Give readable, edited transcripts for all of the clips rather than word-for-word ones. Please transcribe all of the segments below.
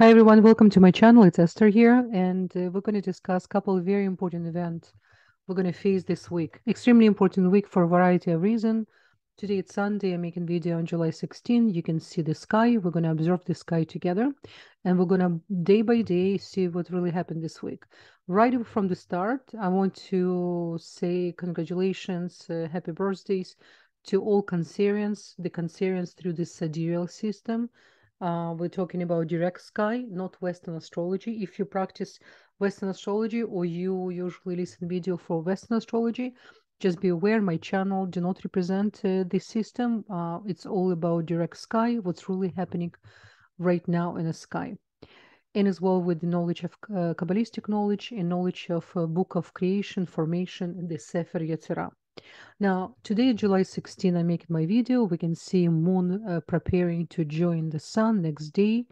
Hi everyone, welcome to my channel. It's Esther here, and we're going to discuss a couple of very important events we're going to face this week. Extremely important week for a variety of reasons. Today it's Sunday. I'm making video on July 16. You can see the sky. We're going to observe the sky together, and we're going to day by day see what really happened this week. Right from the start, I want to say congratulations, happy birthdays to all Cancerians, the Cancerians through the sidereal system. We're talking about direct sky, not Western astrology. If you practice Western astrology or you usually listen video for Western astrology, just be aware my channel do not represent this system. It's all about direct sky, what's really happening right now in the sky. And as well with the knowledge of Kabbalistic knowledge and knowledge of book of creation, formation, the Sefer Yezirah. Now, today, July 16, I make my video. We can see Moon preparing to join the Sun next day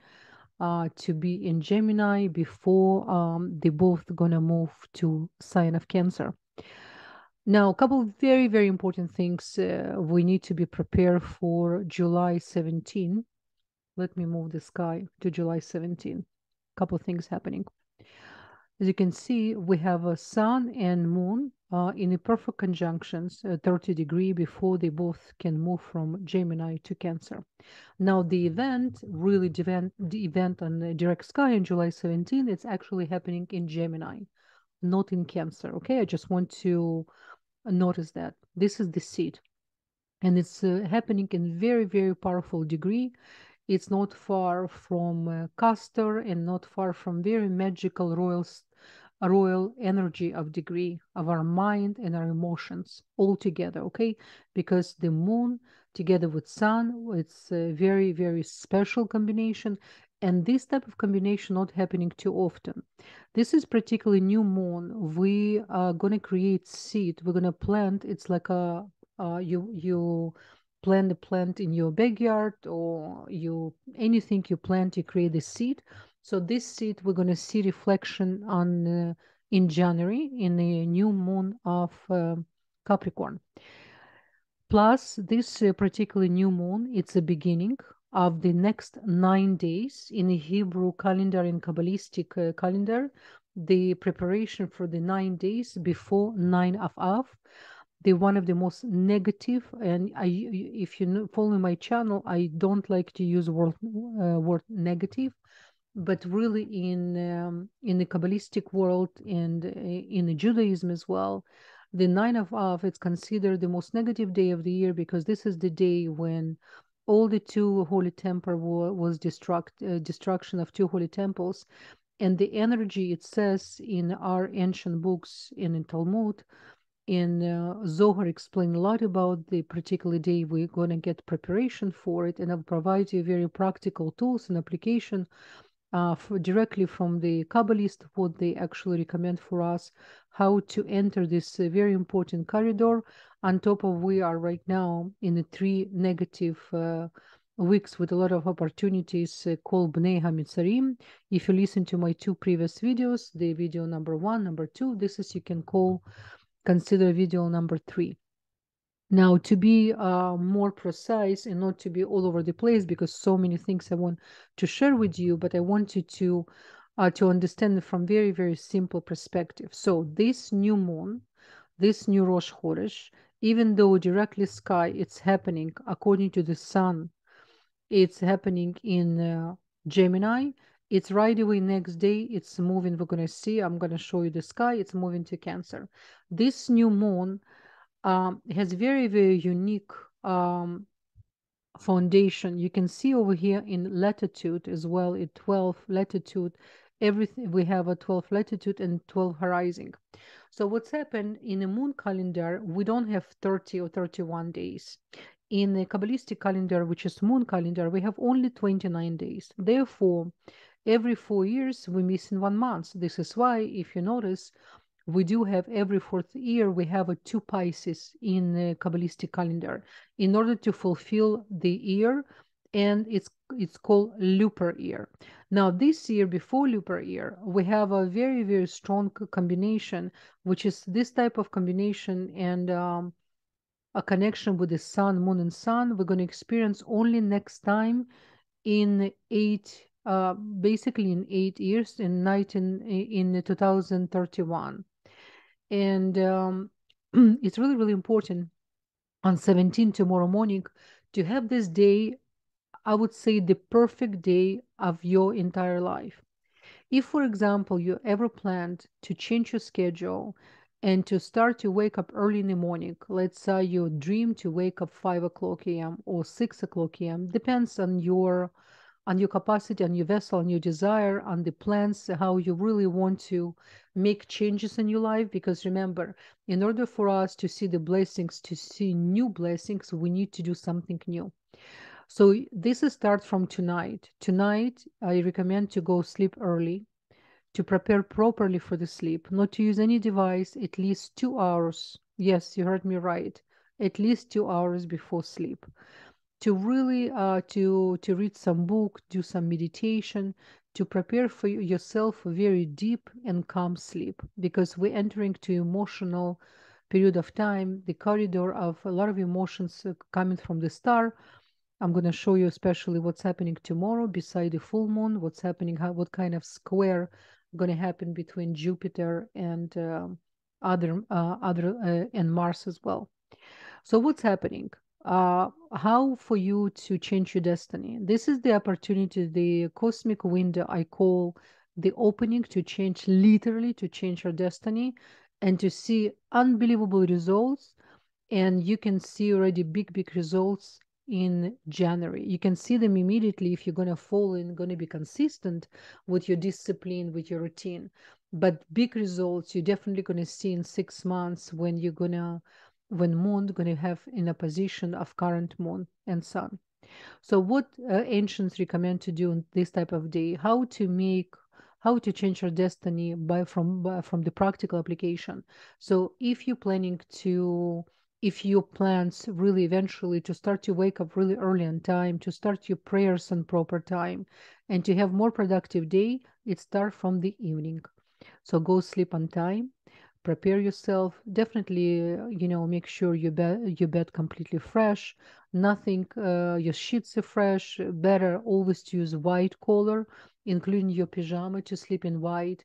to be in Gemini before they both gonna move to sign of Cancer. Now, a couple of very, very important things we need to be prepared for July 17. Let me move the sky to July 17. Couple of things happening. As you can see, we have a sun and moon in a perfect conjunctions, 30 degrees before they both can move from Gemini to Cancer. Now, the event on the direct sky on July 17, it's actually happening in Gemini, not in Cancer. Okay, I just want to notice that this is the seed, and it's happening in very, very powerful degree. It's not far from Castor and not far from very magical royal energy of degree of our mind and our emotions all together, okay? Because the moon together with sun, it's a very, very special combination. And this type of combination not happening too often. This is particularly new moon. We are going to create seed. We're going to plant. It's like a you plant the plant in your backyard, or you anything you plant, you create a seed. So this seed we're going to see reflection on in January in the new moon of Capricorn. Plus, this particular new moon, it's the beginning of the next 9 days in the Hebrew calendar and Kabbalistic calendar, the preparation for the 9 days before 9 of Av, the one of the most negative. And if you follow my channel, I don't like to use word negative, but really in the Kabbalistic world and in the Judaism as well, the 9 of Av, it's considered the most negative day of the year because this is the day when all the two holy temple was destruction of two holy temples, and the energy, it says in our ancient books and in Talmud, in Zohar explain a lot about the particular day we're going to get preparation for it, and I'll provide you very practical tools and application directly from the Kabbalist, what they actually recommend for us, how to enter this very important corridor. On top of, we are right now in the three negative weeks with a lot of opportunities called Bnei HaMitzarim. If you listen to my two previous videos, the video number 1, number 2, this is you can consider video number 3. Now, to be more precise and not to be all over the place, because so many things I want to share with you, but I want you to understand from very, very simple perspective. So this new moon, this new Rosh Chodesh, even though directly sky, it's happening according to the sun, it's happening in Gemini. It's right away next day, it's moving. We're going to see, I'm going to show you the sky, it's moving to Cancer. This new moon has very, very unique foundation. You can see over here in latitude as well, at 12 latitude, everything we have a 12 latitude and 12 horizon. So what's happened in the moon calendar, we don't have 30 or 31 days. In the Kabbalistic calendar, which is moon calendar, we have only 29 days. Therefore, every 4 years, we miss in 1 month. This is why, if you notice, we do have every 4th year, we have a 2 Pisces in the Kabbalistic calendar in order to fulfill the year, and it's called Looper year. Now, this year, before Looper year, we have a very, very strong combination, which is this type of combination and a connection with the sun, moon, and sun. We're going to experience only next time in basically in 8 years in 2031. And it's really, really important on 17 tomorrow morning to have this day, I would say the perfect day of your entire life. If, for example, you ever planned to change your schedule and to start to wake up early in the morning, let's say you dream to wake up 5 o'clock a.m. or 6 o'clock a.m., depends on your capacity, on your vessel, on your desire, on the plans, how you really want to make changes in your life. Because remember, in order for us to see the blessings, to see new blessings, we need to do something new. So this starts from tonight. Tonight, I recommend to go sleep early, to prepare properly for the sleep, not to use any device at least 2 hours. Yes, you heard me right. At least 2 hours before sleep. To really to read some book, do some meditation, to prepare for yourself for very deep and calm sleep, because we're entering to emotional period of time, the corridor of a lot of emotions coming from the star. I'm going to show you especially what's happening tomorrow beside the full moon, what's happening, what kind of square going to happen between Jupiter and other and Mars as well. So what's happening? How for you to change your destiny? This is the opportunity, the cosmic window I call the opening to change, literally to change your destiny and to see unbelievable results. And you can see already big, big results in January. You can see them immediately if you're going to fall in, going to be consistent with your discipline, with your routine. But big results you're definitely going to see in 6 months when you're going to, when moon going to have in a position of current moon and sun. So what ancients recommend to do in this type of day, how to change your destiny from the practical application. So if you're planning to, if your plans really eventually to start to wake up really early on time, to start your prayers on proper time, and to have more productive day, it start from the evening. So go sleep on time, prepare yourself. Definitely, make sure your bed completely fresh. Nothing, your sheets are fresh. Better always to use white color, including your pajama, to sleep in white.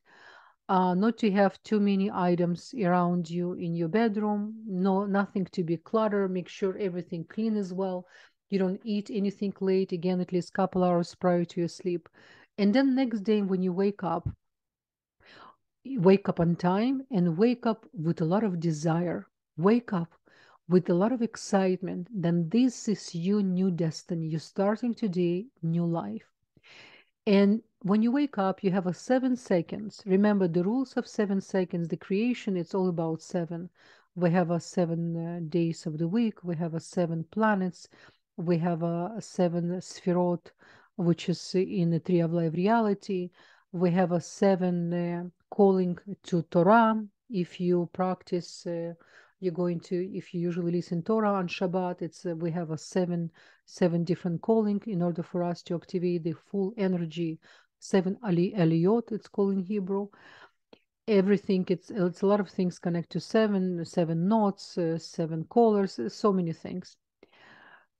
Not to have too many items around you in your bedroom. No, nothing to be cluttered. Make sure everything clean as well. You don't eat anything late. Again, at least couple hours prior to your sleep. And then next day when you wake up on time and wake up with a lot of desire, wake up with a lot of excitement, then this is your new destiny. You're starting today, new life. And when you wake up, you have a 7 seconds. Remember the rules of 7 seconds. The creation, it's all about seven. We have a 7 days of the week. We have a 7 planets. We have a 7 sphirot, which is in the tree of life reality. We have a 7 calling to Torah. If you practice, you're going to. If you usually listen Torah on Shabbat, it's we have a seven different calling in order for us to activate the full energy. Seven aliyot, it's called in Hebrew. Everything, it's a lot of things connect to seven notes, 7 colors, so many things.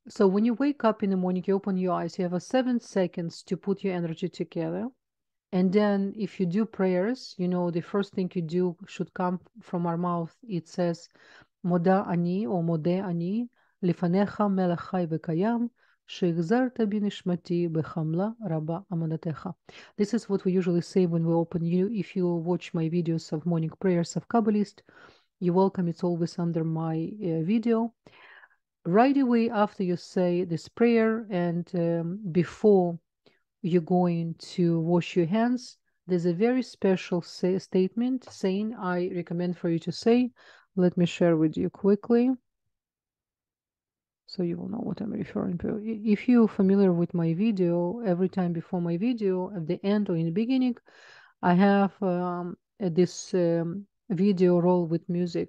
So when you wake up in the morning, you open your eyes, you have a 7 seconds to put your energy together. And then if you do prayers, the first thing you do should come from our mouth. It says, Moda ani or Mode ani, Lifanecha melech chai v'kayam, שהחזרת בי נשמתי בחמלה רבה אמונתך. This is what we usually say when we open you. If you watch my videos of morning prayers of Kabbalist, you're welcome. It's always under my video. Right away after you say this prayer and before you're going to wash your hands, there's a very special statement saying I recommend for you to say. Let me share with you quickly so you will know what I'm referring to. If you're familiar with my video, every time before my video, at the end or in the beginning, I have this video roll with music.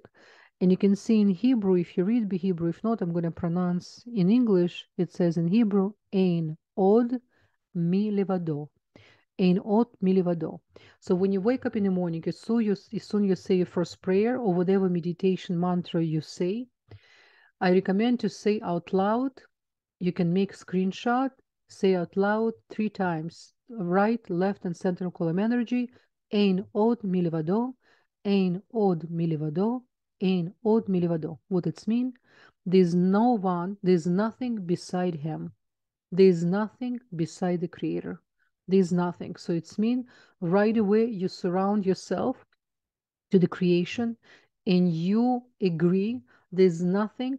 And you can see in Hebrew, if you read the Hebrew, if not, I'm going to pronounce in English. It says in Hebrew, Ein od mi levado. Ein od mi levado. So when you wake up in the morning, as soon you say your first prayer or whatever meditation mantra you say, I recommend to say out loud. You can make screenshot, say out loud 3 times. right, left, and center column energy. Ein od milivado, ein od milivado, ein od milivado. What it's mean? There's no one, there's nothing beside him. There's nothing beside the creator. There's nothing. So it's mean right away you surround yourself to the creation and you agree there's nothing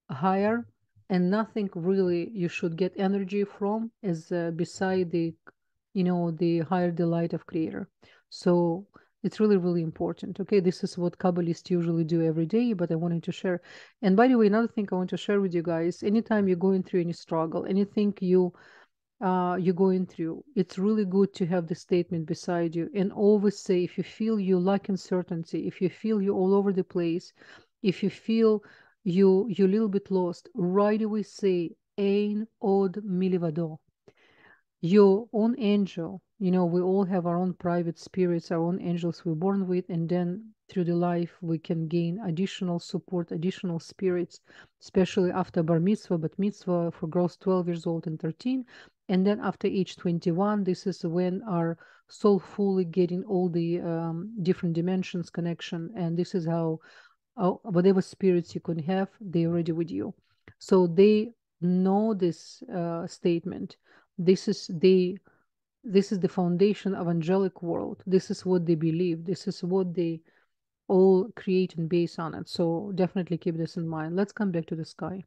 higher and nothing really you should get energy from is beside the the higher delight of creator. So it's really really important. Okay, this is what Kabbalists usually do every day, but I wanted to share. And by the way, another thing I want to share with you guys, anytime you're going through any struggle, anything you're going through, it's really good to have the statement beside you and always say, if you feel you lack uncertainty, if you feel you're all over the place, if you feel you're a little bit lost, right away say Ein od milivado, your own angel. We all have our own private spirits, our own angels we're born with, and then through the life we can gain additional support, additional spirits, especially after bar mitzvah, bat mitzvah for girls 12 years old and 13. And then after age 21, this is when our soul fully getting all the different dimensions connection. And this is how whatever spirits you can have, they're already with you. So they know this statement. This is the foundation of angelic world. This is what they believe. This is what they all create and base on it. So definitely keep this in mind. Let's come back to the sky.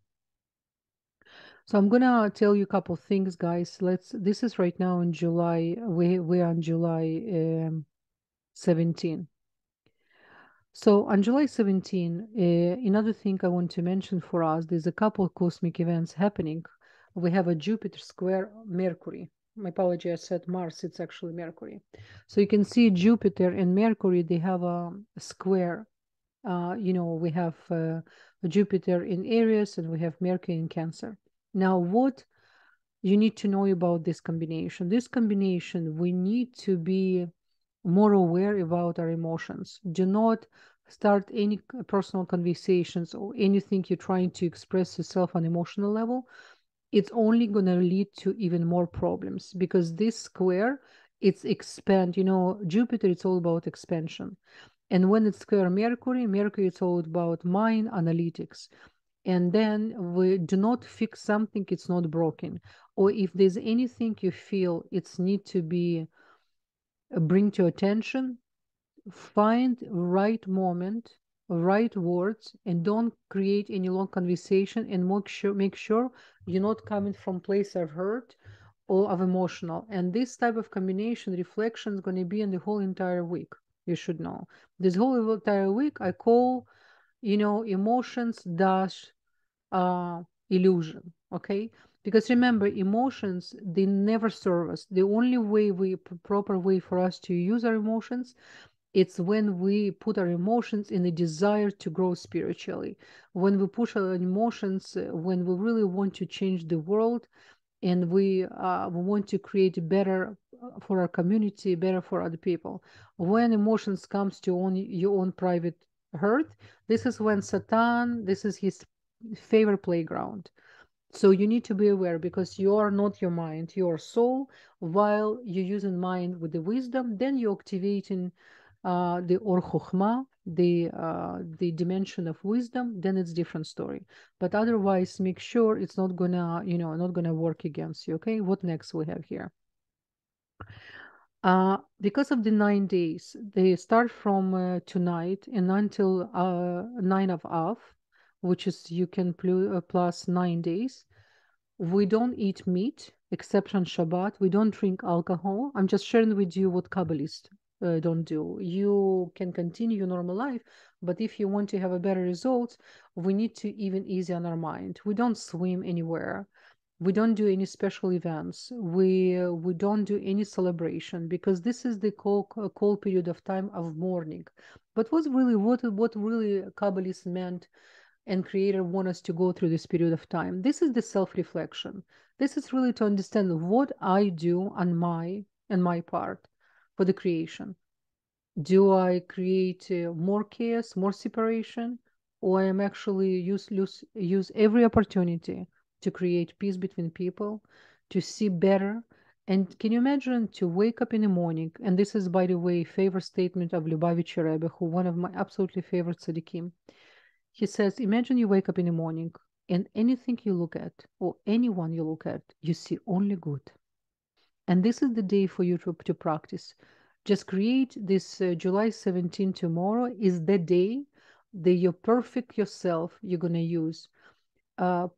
So I'm gonna tell you a couple things, guys. This is right now in July. We're on July 17. So on July 17, another thing I want to mention for us, there's a couple of cosmic events happening. We have a Jupiter square Mercury. My apology, I said Mars, it's actually Mercury. So you can see Jupiter and Mercury, they have a square. We have Jupiter in Aries and we have Mercury in Cancer. Now, what you need to know about this combination? This combination, we need to be more aware about our emotions. Do not start any personal conversations or anything you're trying to express yourself on emotional level. It's only going to lead to even more problems because this square, it's expand. Jupiter, it's all about expansion. And when it's square Mercury, it's all about mind analytics. And then we do not fix something, it's not broken. Or if there's anything you feel it's need to be bring to attention, find right moment, right words, and don't create any long conversation, and make sure you're not coming from place of hurt or of emotional. And this type of combination reflection is going to be in the whole entire week. You should know this whole entire week I call emotions dash illusion. Okay, because remember, emotions, they never serve us. The only proper way for us to use our emotions, it's when we put our emotions in a desire to grow spiritually, when we push our emotions, when we really want to change the world, and we want to create better for our community, better for other people. When emotions comes to your own private hurt, this is when Satan, this is his favorite playground. So you need to be aware, because you are not your mind, your soul. While you're using mind with the wisdom, then you're activating the or chokhmah, the dimension of wisdom. Then it's different story. But otherwise, make sure it's not gonna work against you. Okay, what next we have here? Because of the 9 days, they start from tonight and until 9 of Av, which is you can plus 9 days. We don't eat meat except on Shabbat. We don't drink alcohol. I'm just sharing with you what Kabbalists don't do. You can continue your normal life, but if you want to have a better results, we need to even easy on our mind. We don't swim anywhere. We don't do any special events. We don't do any celebration, because this is the cold period of time of mourning. But what really Kabbalists meant and creator want us to go through this period of time? This is the self-reflection. This is really to understand what I do on my part for the creation. Do I create more chaos, more separation, or I am actually use every opportunity to create peace between people, to see better, And can you imagine to wake up in the morning? And this is, by the way, favorite statement of Lubavitcher Rebbe, who one of my absolutely favorite tzaddikim. He says, imagine you wake up in the morning and anything you look at or anyone you look at, you see only good. And this is the day for you to practice. Just create this July 17 tomorrow is the day that your perfect yourself you're going to use.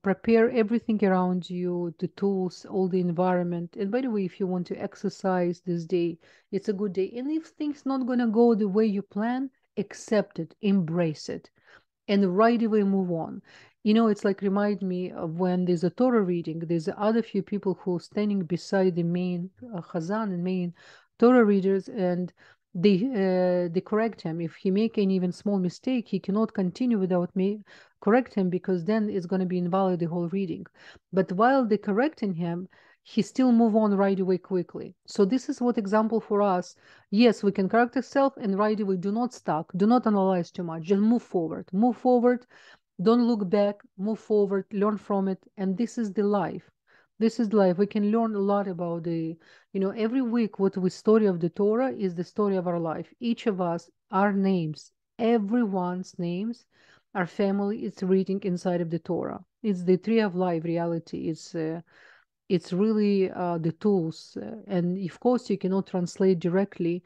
Prepare everything around you, the tools, all the environment. And by the way, if you want to exercise this day, it's a good day. And if things not going to go the way you plan, accept it, embrace it, and right away move on. You know, it's like remind me of when there's a Torah reading, there's other few people who are standing beside the main Chazan and main Torah readers, and they correct him. If he make any even small mistake, he cannot continue without me correct him, because then it's going to be invalid the whole reading. But while they correcting him, he still move on right away quickly. So this is what example for us. Yes, we can correct ourselves and right away. Do not stuck. Do not analyze too much. Just move forward. Move forward. Don't look back. Move forward. Learn from it. And this is the life. This is life. We can learn a lot about the, every week what we story of the Torah is the story of our life. Each of us, our names, everyone's names, our family is reading inside of the Torah. It's the tree of life reality. It's really the tools. And of course, you cannot translate directly,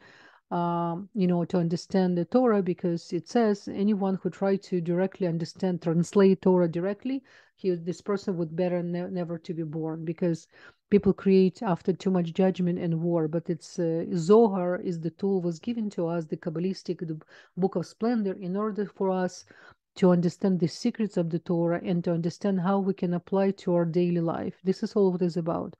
to understand the Torah, because it says anyone who try to directly understand, translate Torah directly, this person would better never to be born, because people create after too much judgment and war. But it's Zohar is the tool was given to us, the Kabbalistic, the book of splendor, in order for us to understand the secrets of the Torah and to understand how we can apply to our daily life. This is all what it's about.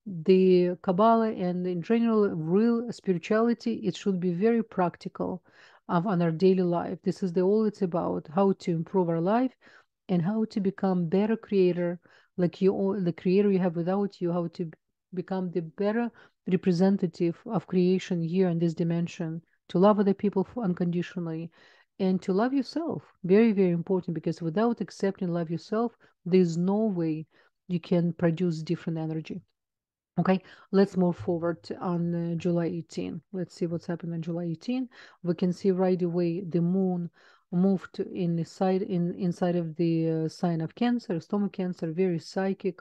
The Kabbalah and in general real spirituality, it should be very practical on our daily life. This is all it's about, how to improve our life and how to become better creator, like the creator you have without you, how to become the better representative of creation here in this dimension, to love other people unconditionally and to love yourself. Very, very important, because without accepting love yourself, there's no way you can produce different energy. Okay, let's move forward on July 18. Let's see what's happened on July 18. We can see right away the moon moved inside of the sign of Cancer, stomach Cancer, very psychic,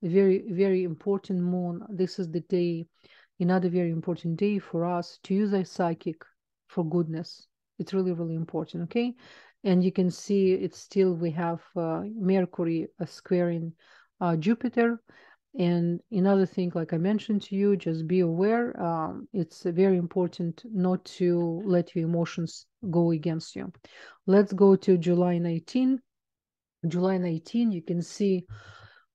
very, very important moon. This is the day, another very important day for us to use our psychic for goodness. It's really, really important, okay? And you can see it's still, we have Mercury squaring Jupiter. And another thing, like I mentioned to you, just be aware. It's very important not to let your emotions go against you. Let's go to July 19. July 19, you can see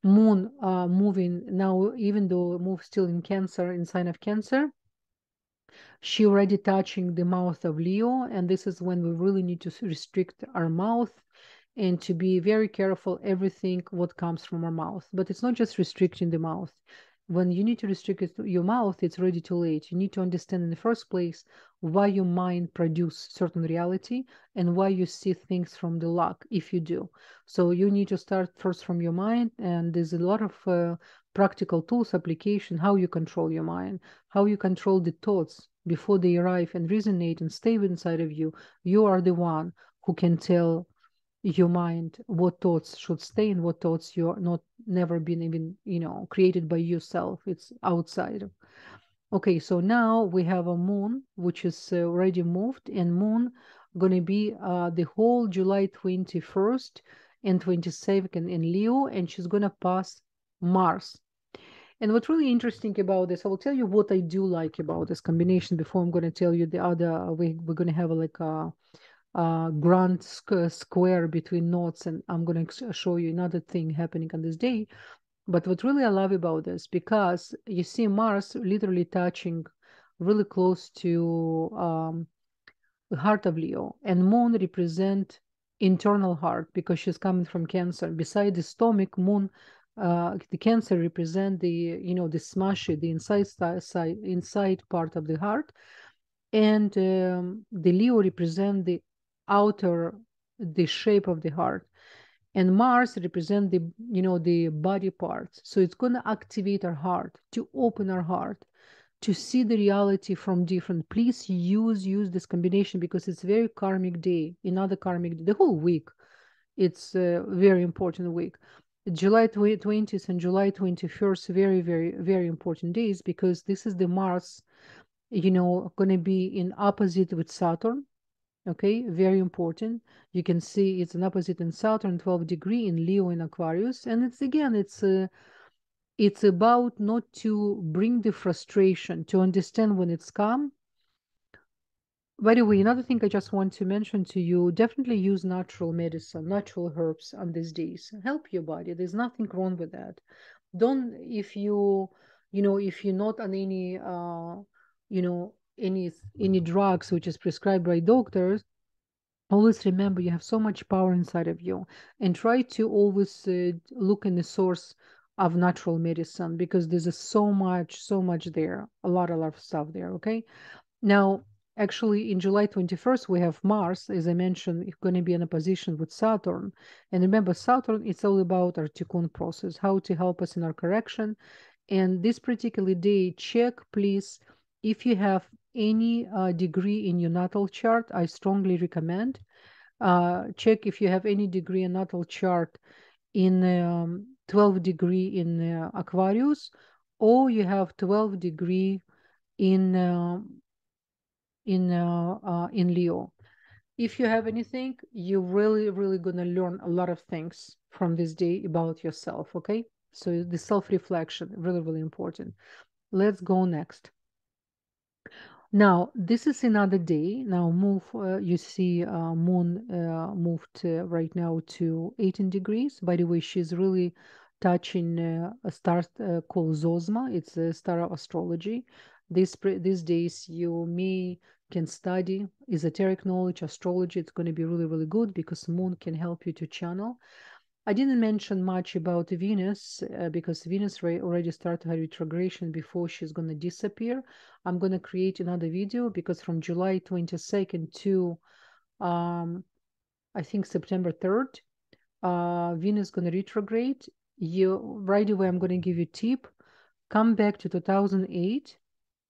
moon moving now, even though move still in Cancer, in sign of Cancer. She already touching the mouth of Leo, and this is when we really need to restrict our mouth and to be very careful everything what comes from our mouth. But it's not just restricting the mouth. When you need to restrict your mouth, it's already too late. You need to understand in the first place why your mind produce certain reality and why you see things from the luck, if you do. So you need to start first from your mind, and there's a lot of practical tools, application, how you control your mind, how you control the thoughts before they arrive and resonate and stay inside of you. You are the one who can tell your mind what thoughts should stay and what thoughts you're not never been even created by yourself. It's outside. Okay, so now we have a moon which is already moved, and moon gonna be the whole July 21st and 22nd in Leo, and she's gonna pass Mars. And what's really interesting about this, I will tell you what I do like about this combination before I'm going to tell you the other. We're going to have like a grand square between nodes, and I'm going to show you another thing happening on this day. But what really I love about this, because you see Mars literally touching really close to the heart of Leo, and moon represent internal heart because she's coming from Cancer. Beside the stomach, moon, the Cancer represent the the smashy, the inside part of the heart, and the Leo represent the outer, the shape of the heart. And Mars represent the, the body parts. So it's going to activate our heart, to open our heart, to see the reality from different. Please use this combination because it's very karmic day, another karmic day, the whole week. It's a very important week. July 20th and July 21st, very, very, very important days because this is the Mars, going to be in opposite with Saturn. Okay, very important. You can see it's an opposite in Saturn, 12 degree in Leo in Aquarius. And it's again, it's about not to bring the frustration, to understand when it's come. By the way, another thing I just want to mention to you, definitely use natural medicine, natural herbs on these days. Help your body. There's nothing wrong with that. Don't, if you're not on any, any drugs which is prescribed by doctors, always remember you have so much power inside of you, and try to always look in the source of natural medicine because there's so much there, a lot of stuff there. Okay, now actually in July 21st we have Mars, as I mentioned, it's going to be in a position with Saturn. And remember, Saturn, it's all about our tikkun process, how to help us in our correction. And this particular day, check please if you have any degree in your natal chart. I strongly recommend check if you have any degree in natal chart in 12 degree in Aquarius, or you have 12 degree in in Leo. If you have anything, you're really gonna learn a lot of things from this day about yourself. Okay, so the self-reflection, really important. Let's go next. Now, this is another day. Now, you see moon moved right now to 18 degrees. By the way, she's really touching a star called Zosma. It's a star of astrology. These days, you can study esoteric knowledge, astrology. It's going to be really good because moon can help you to channel. I didn't mention much about Venus because Venus already started her retrogression before she's going to disappear. I'm going to create another video because from July 22nd to I think September 3rd, Venus is going to retrograde. Right away, I'm going to give you a tip. Come back to 2008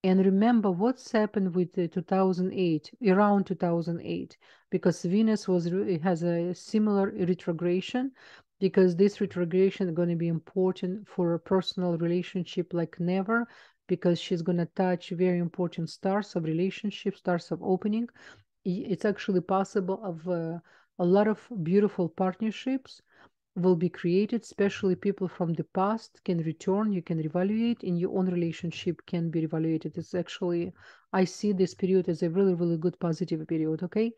and remember what's happened with the 2008, around 2008, because Venus has a similar retrogression, because this retrogression is going to be important for a personal relationship like never, because she's going to touch very important stars of relationship, stars of opening. It's actually possible of a lot of beautiful partnerships will be created, especially people from the past can return, you can reevaluate, and your own relationship can be reevaluated. It's actually, I see this period as a really good positive period. Okay,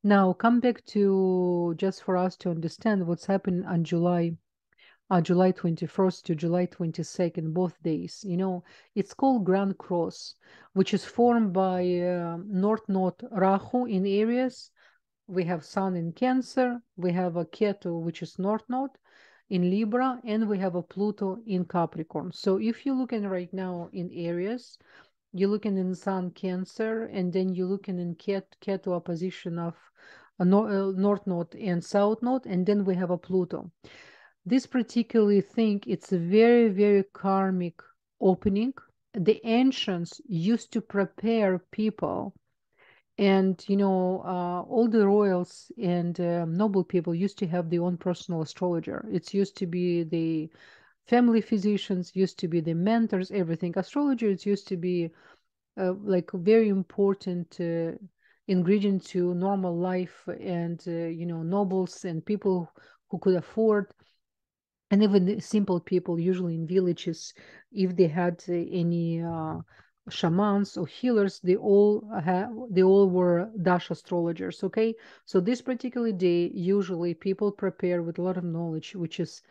now come back to just for us to understand what's happening on July 21st to July 22nd, both days. It's called Grand Cross, which is formed by North Node Rahu in Aries. We have Sun in Cancer, we have a Ketu, which is North Node in Libra, and we have a Pluto in Capricorn. So if you're looking right now in Aries, you're looking in Sun Cancer, and then you're looking in Ketu opposition of North Node and South Node, and then we have a Pluto. This particular thing, it's a very karmic opening. The ancients used to prepare people, and all the royals and noble people used to have their own personal astrologer. It used to be the family physicians, used to be the mentors, everything. Astrologers used to be like a very important ingredient to normal life, and nobles and people who could afford, and even the simple people, usually in villages, if they had any shamans or healers, they all were dash astrologers. Okay, so this particular day, usually people prepare with a lot of knowledge, which is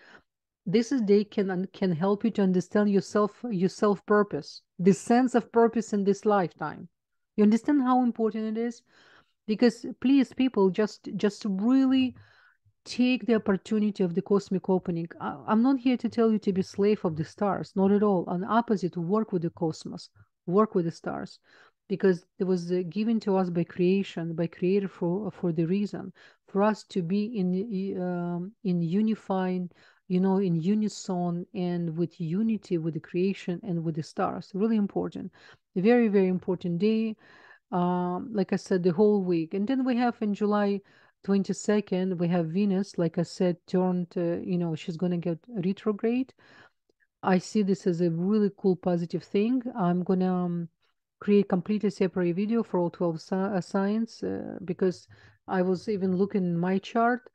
this is day can help you to understand your self purpose, the sense of purpose in this lifetime. You understand how important it is? Because please, people, just really take the opportunity of the cosmic opening. I'm not here to tell you to be slave of the stars, not at all. On the opposite, work with the cosmos, work with the stars. because it was given to us by creation, by creator for the reason, for us to be in unifying, in unison and with unity with the creation and with the stars. Really important, a very, very important day. Like I said, the whole week. And then we have in July 22nd, we have Venus, like I said, turned, she's going to get retrograde. I see this as a really cool positive thing. I'm going to create completely separate video for all 12 signs, because I was even looking in my chart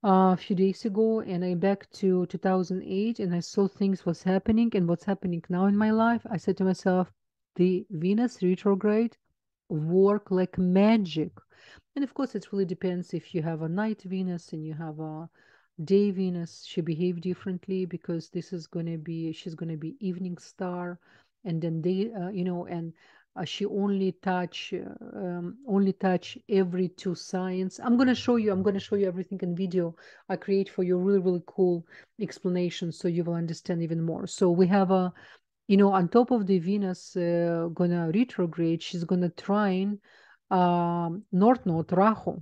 a few days ago, and I back to 2008, and I saw things was happening and what's happening now in my life. I said to myself, the Venus retrograde work like magic. And of course, it really depends if you have a night Venus and you have a day Venus. She behave differently because this is going to be, she's going to be evening star, and then they, and she only touch every two signs. I'm going to show you. I'm going to show you everything in video. I create for you really, really cool explanation so you will understand even more. So we have a, on top of the Venus gonna retrograde, she's gonna trine North Node Rahu,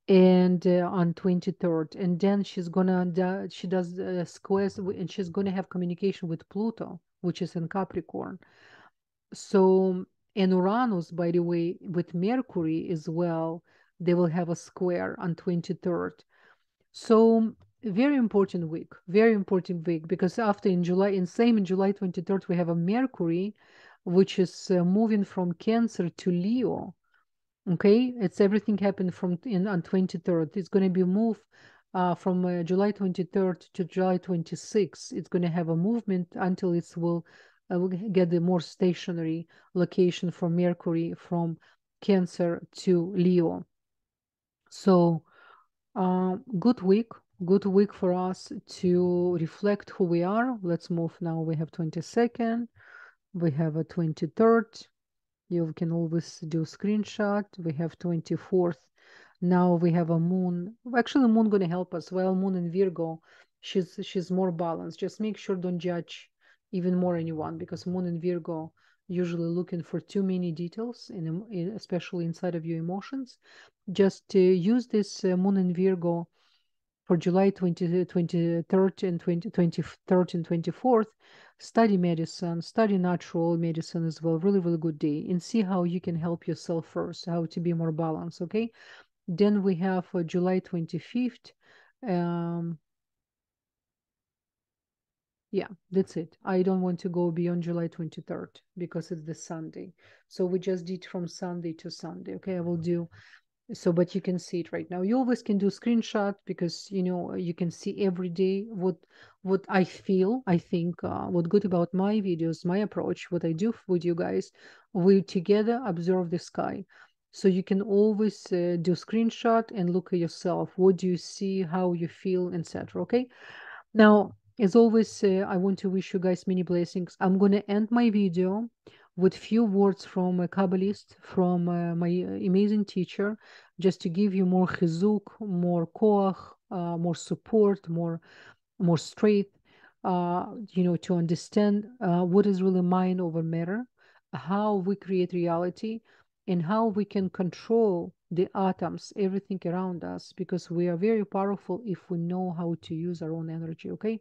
and on 23rd, and then she's gonna she does squares, and she's gonna have communication with Pluto, which is in Capricorn. So, and Uranus, by the way, with Mercury as well, they will have a square on 23rd. So very important week, very important week, because after in July, and same in July 23rd, we have a Mercury, which is moving from Cancer to Leo. Okay, it's everything happened on 23rd. It's going to be moved from July 23rd to July 26th. It's going to have a movement until it will get the more stationary location for Mercury from Cancer to Leo. So good week for us to reflect who we are. Let's move now. We have 22nd, we have a 23rd. You can always do screenshot. We have 24th. Now we have a moon. Actually, moon going to help us. Well, moon in Virgo, she's more balanced. Just make sure don't judge even more anyone, because moon in Virgo usually looking for too many details, especially inside of your emotions. Just use this moon in Virgo for July 23rd and 23rd and 24th. Study medicine, study natural medicine as well. Really, really good day. And see how you can help yourself first, how to be more balanced, okay? Then we have July 25th. Yeah, that's it. I don't want to go beyond July 23rd because it's the Sunday. So we just did from Sunday to Sunday, okay? I will do so, but you can see it right now. You always can do screenshot, because you can see every day what I feel. I think what good about my videos, my approach, what I do with you guys, we together observe the sky. So you can always do screenshot and look at yourself. What do you see, how you feel, etc. Okay. Now, as always, I want to wish you guys many blessings. I'm going to end my video with few words from a Kabbalist, from my amazing teacher, just to give you more chizuk, more koach, more support, more strength, to understand what is really mind over matter, how we create reality, and how we can control the atoms, everything around us, because we are very powerful if we know how to use our own energy. Okay,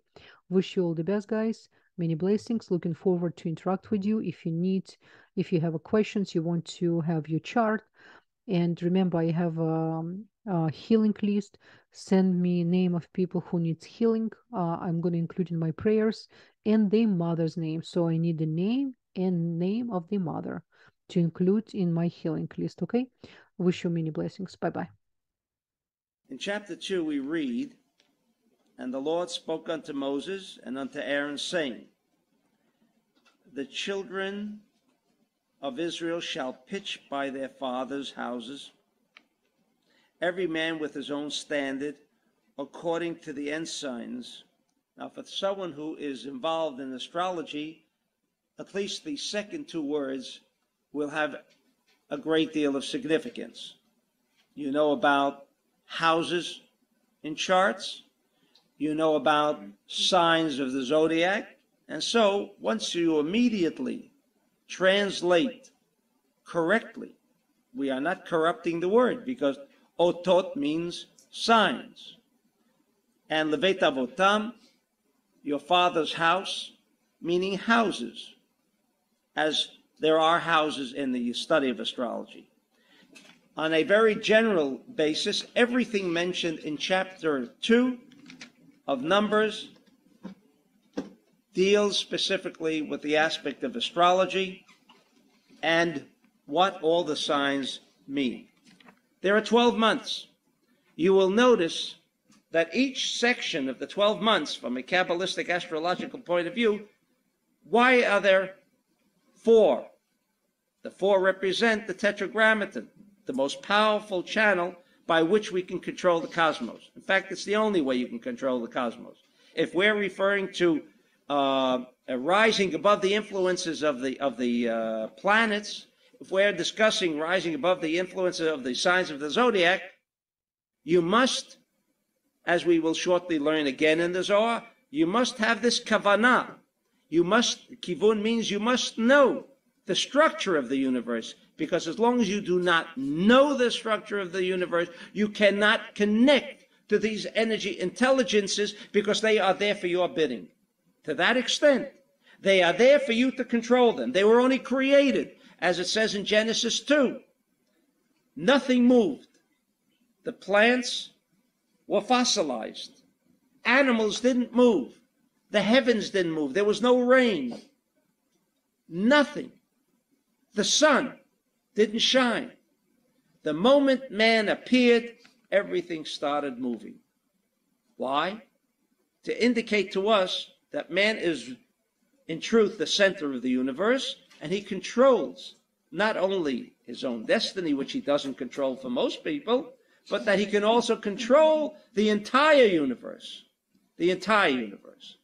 wish you all the best, guys. Many blessings. Looking forward to interact with you. If you have a questions, you want to have your chart, and remember, I have a healing list. Send me name of people who needs healing. I'm going to include in my prayers, and their mother's name. So I need the name and name of the mother to include in my healing list. Okay. Wish you many blessings. Bye bye. In chapter 2 we read, "And the Lord spoke unto Moses and unto Aaron, saying, The children of Israel shall pitch by their fathers' houses, every man with his own standard, according to the ensigns." Now, for someone who is involved in astrology, at least the second two words will have a great deal of significance. You know about houses in charts, you know about signs of the zodiac, and so once you immediately translate correctly. We are not corrupting the word, because otot means signs. And levet avotam, your father's house, meaning houses, as there are houses in the study of astrology. On a very general basis, everything mentioned in chapter 2 of Numbers deals specifically with the aspect of astrology and what all the signs mean. There are 12 months. You will notice that each section of the 12 months, from a Kabbalistic astrological point of view, why are there 4? The 4 represent the Tetragrammaton, the most powerful channel by which we can control the cosmos. In fact, it's the only way you can control the cosmos. If we're referring to rising above the influences of the planets, if we're discussing rising above the influences of the signs of the zodiac, you must, as we will shortly learn again in the Zohar, you must have this kavanah. You must, kivun means you must know the structure of the universe, because as long as you do not know the structure of the universe, you cannot connect to these energy intelligences, because they are there for your bidding. To that extent, they are there for you to control them. They were only created, as it says in Genesis 2. Nothing moved. The plants were fossilized. Animals didn't move. The heavens didn't move. There was no rain. Nothing. The sun didn't shine. The moment man appeared, everything started moving. Why? To indicate to us that man is, in truth, the center of the universe, and he controls not only his own destiny, which he doesn't control for most people, but that he can also control the entire universe. The entire universe.